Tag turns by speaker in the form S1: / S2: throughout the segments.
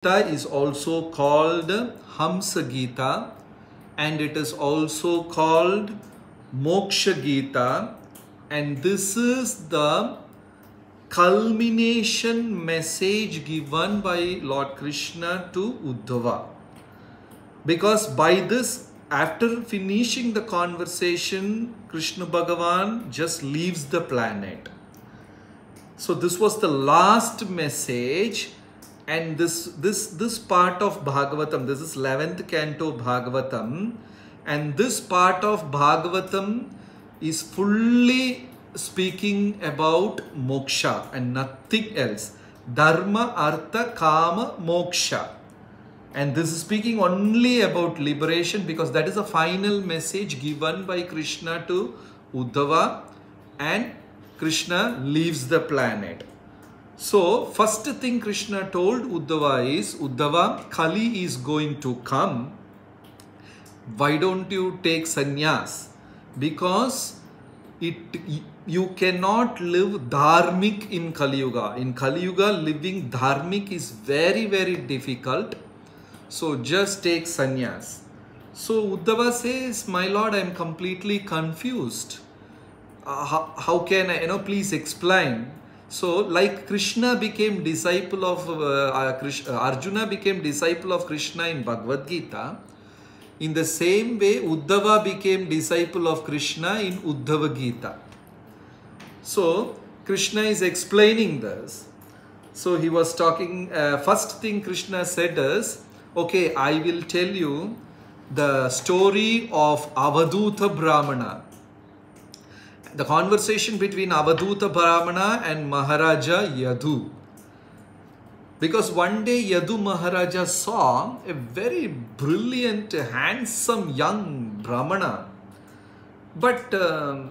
S1: Gita is also called Hamsa Gita, and it is also called Moksha Gita, and this is the culmination message given by Lord Krishna to Uddhava. Because by this, after finishing the conversation, Krishna Bhagavan just leaves the planet. So this was the last message. And this part of Bhagavatam, this is 11th canto Bhagavatam, and this part of Bhagavatam is fully speaking about moksha and nothing else. Dharma, Artha, Kama, Moksha. And this is speaking only about liberation, because that is a final message given by Krishna to Uddhava, and Krishna leaves the planet. So, first thing Krishna told Uddhava is, Uddhava, Kali is going to come. Why don't you take sannyas? Because you cannot live dharmic in Kali Yuga. In Kali Yuga, living dharmic is very, very difficult. So, just take sannyas. So, Uddhava says, my lord, I am completely confused. How can I, please explain. So, like Krishna became disciple of Arjuna became disciple of Krishna in Bhagavad Gita, in the same way Uddhava became disciple of Krishna in Uddhava Gita. So, Krishna is explaining this. So, he was talking, first thing Krishna said is, okay, I will tell you the story of Avaduta Brahmana. The conversation between Avaduta Brahmana and Maharaja Yadu. Because one day Yadu Maharaja saw a very brilliant, handsome young Brahmana. But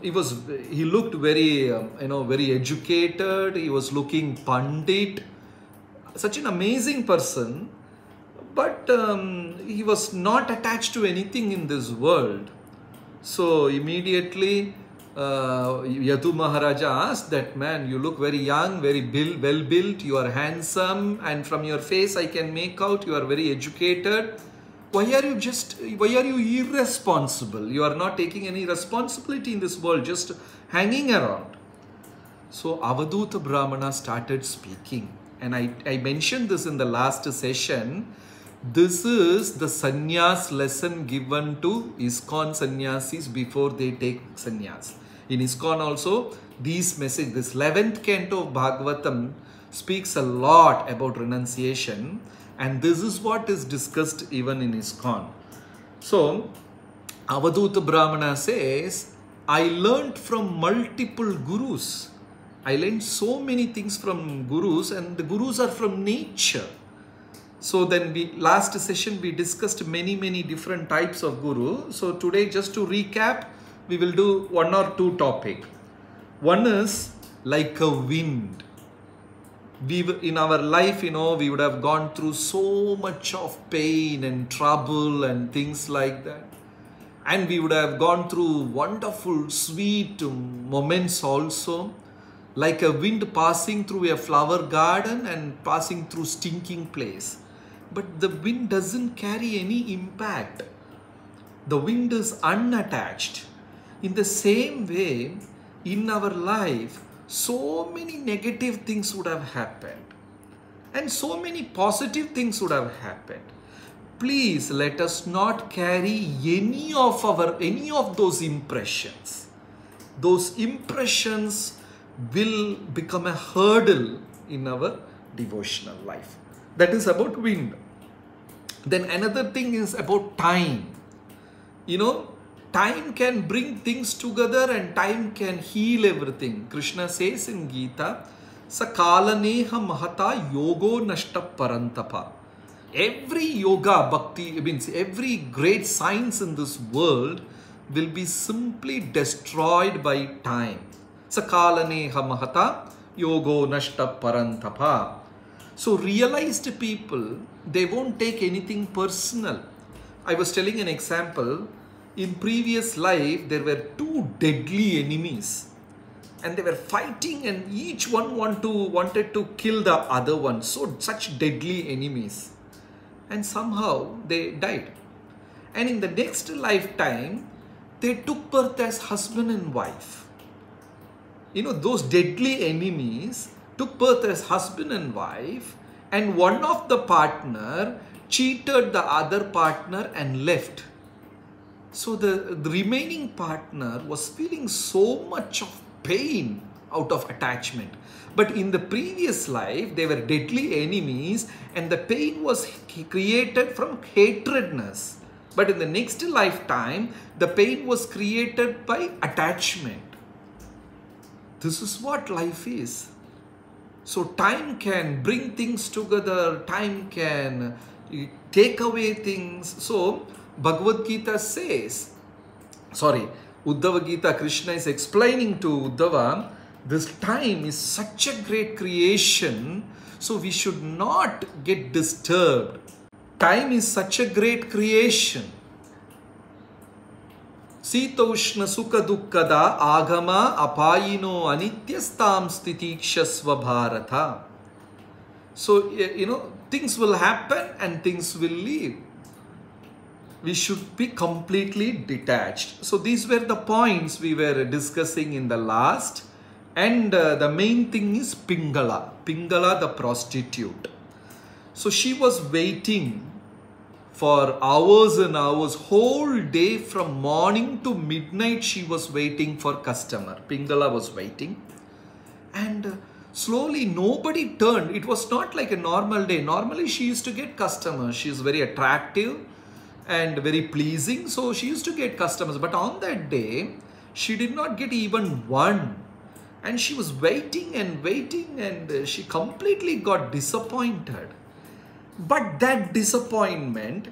S1: he looked very, very educated. He was looking Pandit. Such an amazing person. But he was not attached to anything in this world. So immediately Yadu Maharaja asked that, man, you look very young, very well built, you are handsome, and from your face I can make out you are very educated. Why are you irresponsible? You are not taking any responsibility in this world, just hanging around. So Avaduta Brahmana started speaking, and I mentioned this in the last session. This is the sannyas lesson given to ISKCON sannyasis before they take sannyas. In ISKCON also, this 11th canto of Bhagavatam speaks a lot about renunciation, and this is what is discussed even in ISKCON. So, Avaduta Brahmana says, I learned from multiple gurus. I learned so many things from gurus, and the gurus are from nature. So then last session we discussed many different types of guru. So today, just to recap, we will do one or two topics. One is like a wind. In our life, we would have gone through so much of pain and trouble and things like that. And we would have gone through wonderful, sweet moments also. Like a wind passing through a flower garden and passing through stinking place. But the wind doesn't carry any impact. The wind is unattached. In the same way, in our life, so many negative things would have happened. And so many positive things would have happened. Please let us not carry any of those impressions. Those impressions will become a hurdle in our devotional life. That is about wind. Then another thing is about time. Time can bring things together, and time can heal everything. Krishna says in Gita, Sakalaneha mahata yogo nashta parantapa. Every yoga, bhakti, means every great science in this world will be simply destroyed by time. Sakalaneha mahata yogo nashta parantapa. So realized people, they won't take anything personal. I was telling an example. In previous life, there were two deadly enemies. And they were fighting, and each one wanted to kill the other one. So such deadly enemies. and somehow they died. And in the next lifetime, they took birth as husband and wife. You know, those deadly enemies took birth as husband and wife, and one of the partner cheated the other partner and left. So the remaining partner was feeling so much of pain out of attachment. But in the previous life, they were deadly enemies, and the pain was created from hatredness. But in the next lifetime, the pain was created by attachment. This is what life is. So time can bring things together, time can take away things. So Bhagavad Gita says, Uddhava Gita, Krishna is explaining to Uddhava, this time is such a great creation, so we should not get disturbed. Time is such a great creation. Sitaushna sukha dukkada agama apayino anityastam stitikshasva bharata. So, you know, things will happen and things will leave. We should be completely detached. So these were the points we were discussing in the last. And the main thing is Pingala. Pingala, the prostitute. So she was waiting for hours and hours, whole day from morning to midnight she was waiting for customer. Pingala was waiting. And slowly nobody turned. It was not like a normal day. Normally she used to get customers. She is very attractive and very pleasing. So she used to get customers. But on that day, she did not get even one. And she was waiting and she completely got disappointed. But that disappointment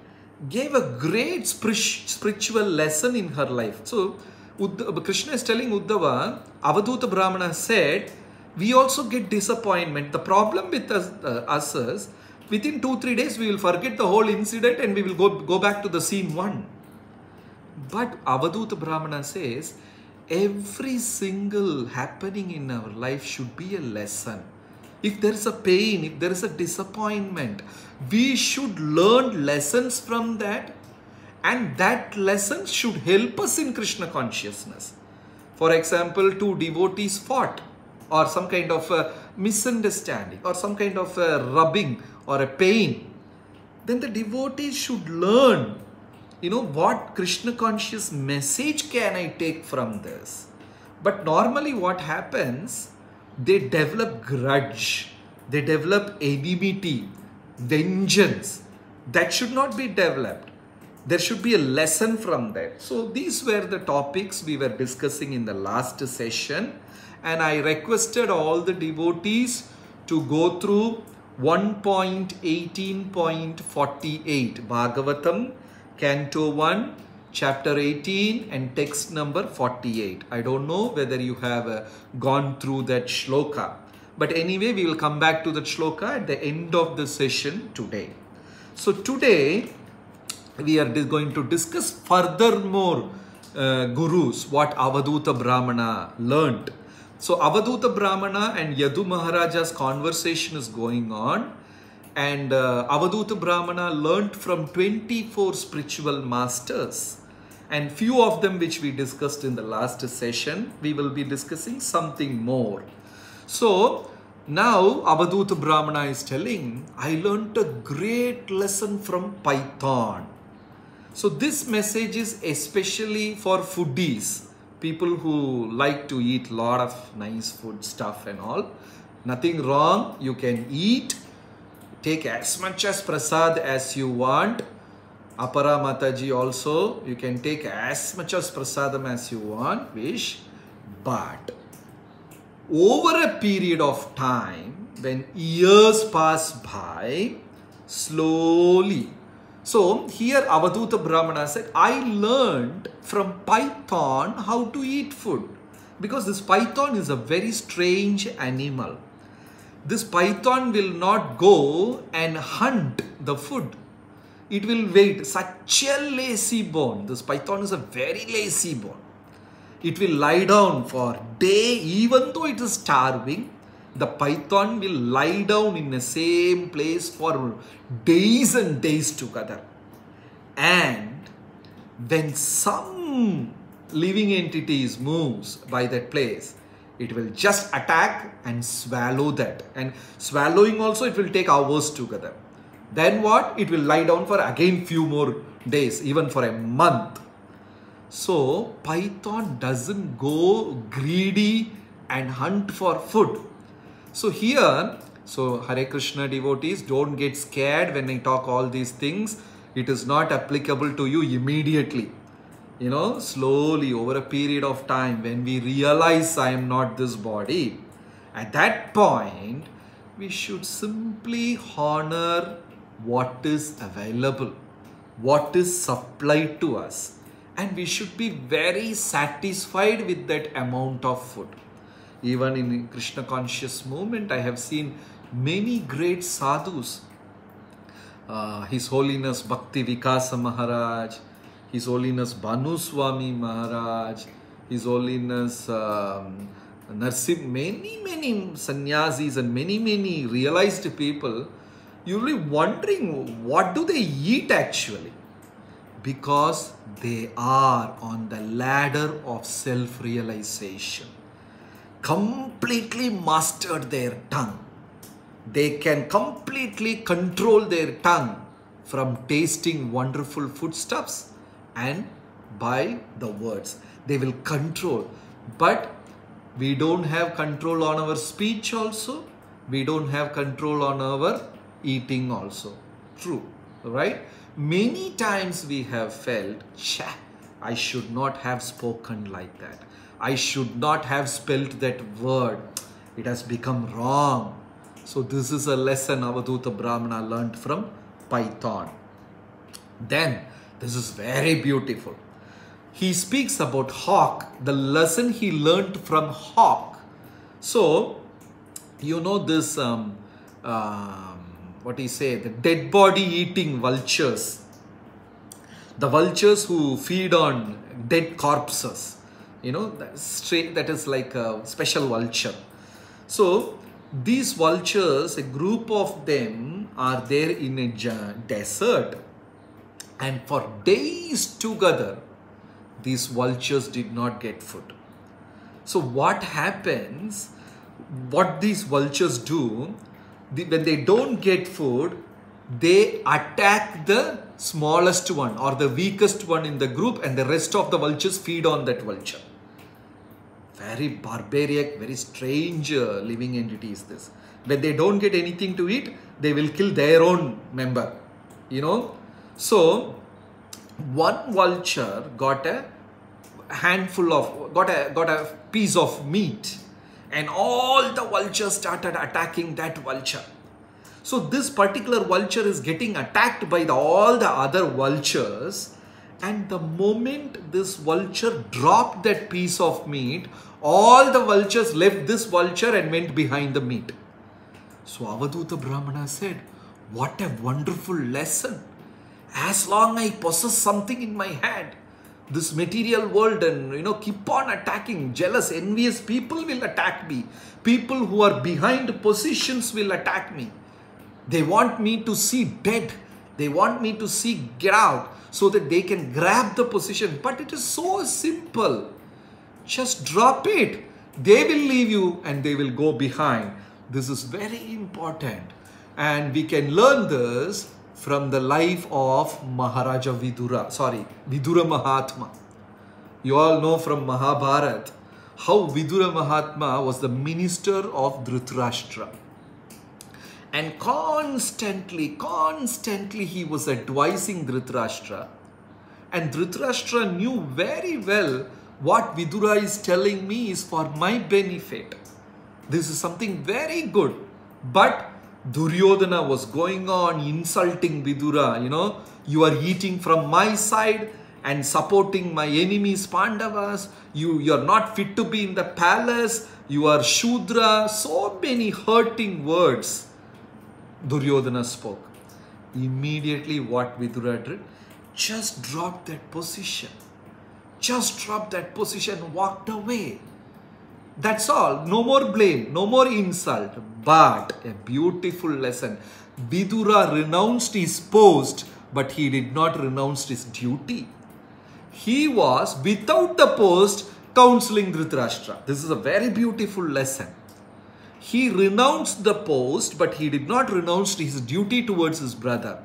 S1: gave a great spiritual lesson in her life. So Krishna is telling Uddhava, Avadhuta Brahmana said, we also get disappointment. The problem with us is, within 2-3 days, we will forget the whole incident and we will go back to the scene 1. But Avadhuta Brahmana says, every single happening in our life should be a lesson. If there is a pain, if there is a disappointment, we should learn lessons from that, and that lesson should help us in Krishna consciousness. For example, 2 devotees fought, or some kind of a misunderstanding, or some kind of a rubbing or a pain. Then the devotees should learn, you know, what Krishna conscious message can I take from this? But normally what happens, they develop grudge, they develop enmity, vengeance. That should not be developed. There should be a lesson from that. So these were the topics we were discussing in the last session. And I requested all the devotees to go through 1.18.48 Bhagavatam, Canto 1, Chapter 18 and text number 48. I don't know whether you have gone through that shloka. But anyway, we will come back to that shloka at the end of the session today. So today, we are going to discuss furthermore gurus, what Avadhuta Brahmana learnt. So Avadhuta Brahmana and Yadu Maharaja's conversation is going on. And Avadhuta Brahmana learnt from 24 spiritual masters. And few of them which we discussed in the last session, we will be discussing something more. So now Avadhuta Brahmana is telling, I learnt a great lesson from Python. So this message is especially for foodies, people who like to eat lot of nice food stuff and all. Nothing wrong, you can eat. Take as much as prasad as you want. Apara Mataji also, you can take as much as prasadam as you want, wish. But over a period of time, when years pass by, slowly. So here Avadhuta Brahmana said, I learned from python how to eat food. Because this python is a very strange animal. This python will not go and hunt the food. It will wait. Such a lazy bone. This python is a very lazy bone. It will lie down for day, even though it is starving. the python will lie down in the same place for days and days together. And when some living entities moves by that place, it will just attack and swallow that. And swallowing also, it will take hours together. Then what? It will lie down for again few more days, even for a month. So python doesn't go greedy and hunt for food. So here, so Hare Krishna devotees, don't get scared when I talk all these things. It is not applicable to you immediately. You know, slowly over a period of time, when we realize I am not this body, at that point, we should simply honor what is available, what is supplied to us. And we should be very satisfied with that amount of food. Even in Krishna conscious movement, I have seen many great sadhus. His Holiness Bhakti Vikasa Maharaj, His Holiness Bhanu Swami Maharaj, His Holiness Narsim, many sannyasis and many realized people, you'll be wondering, what do they eat actually? Because they are on the ladder of self-realization, completely mastered their tongue. They can completely control their tongue from tasting wonderful foodstuffs and by the words. They will control. But we don't have control on our speech also. We don't have control on our eating also. True, right? Many times we have felt, I should not have spoken like that. I should not have spelt that word. It has become wrong. So this is a lesson Avadhuta Brahmana learnt from python. Then, this is very beautiful. He speaks about hawk, the lesson he learnt from hawk. So, you know this, what do you say, the dead body eating vultures. The vultures who feed on dead corpses. You know, that is like a special vulture. So, these vultures, a group of them are there in a desert, and for days together, these vultures did not get food. So what happens, what these vultures do, when they don't get food, they attack the smallest one or the weakest one in the group, and the rest of the vultures feed on that vulture. Very barbaric, very strange living entity is this. When they don't get anything to eat, they will kill their own member, you know. So, one vulture got a handful of, got a piece of meat, and all the vultures started attacking that vulture. So, this particular vulture is getting attacked by all the other vultures, and the moment this vulture dropped that piece of meat, all the vultures left this vulture and went behind the meat. So Avadhuta Brahmana said, what a wonderful lesson. As long I possess something in my hand, this material world, and keep on attacking, jealous, envious people will attack me. People who are behind positions will attack me. They want me to see dead. They want me to see get out so that they can grab the position. But it is so simple. Just drop it. They will leave you and they will go behind. This is very important. And we can learn this from the life of Maharaja Vidura. Vidura Mahatma. You all know from Mahabharata how Vidura Mahatma was the minister of Dhritarashtra. And constantly he was advising Dhritarashtra. And Dhritarashtra knew very well what Vidura is telling me is for my benefit. This is something very good. But Duryodhana was going on insulting Vidura. You are eating from my side and supporting my enemies Pandavas. You are not fit to be in the palace. You are Shudra. So many hurting words Duryodhana spoke. Immediately what Vidura did? Just dropped that position. Just dropped that position, walked away. That's all. No more blame, no more insult. But a beautiful lesson. Vidura renounced his post, but he did not renounce his duty. He was, without the post, counseling Dhritarashtra. This is a very beautiful lesson. He renounced the post, but he did not renounce his duty towards his brother.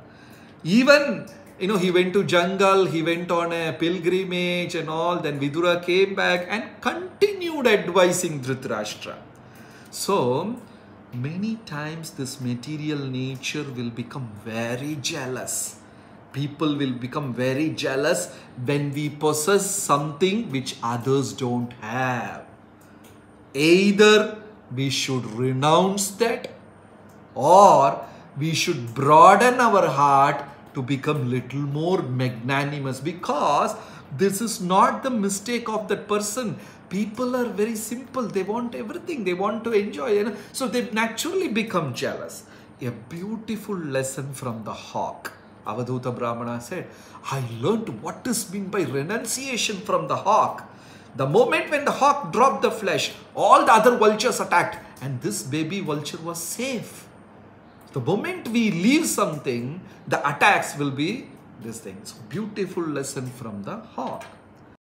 S1: Even, he went to jungle, he went on a pilgrimage and all. Then Vidura came back and continued advising Dhritarashtra. So, many times this material nature will become very jealous. People will become very jealous when we possess something which others don't have. Either we should renounce that, or we should broaden our heart to become little more magnanimous, because this is not the mistake of that person. People are very simple. They want everything. They want to enjoy. So they naturally become jealous. A beautiful lesson from the hawk. Avadhuta Brahmana said, I learned what is meant by renunciation from the hawk. The moment when the hawk dropped the flesh, all the other vultures attacked, and this baby vulture was safe. The moment we leave something, the attacks will be this thing. So beautiful lesson from the hawk.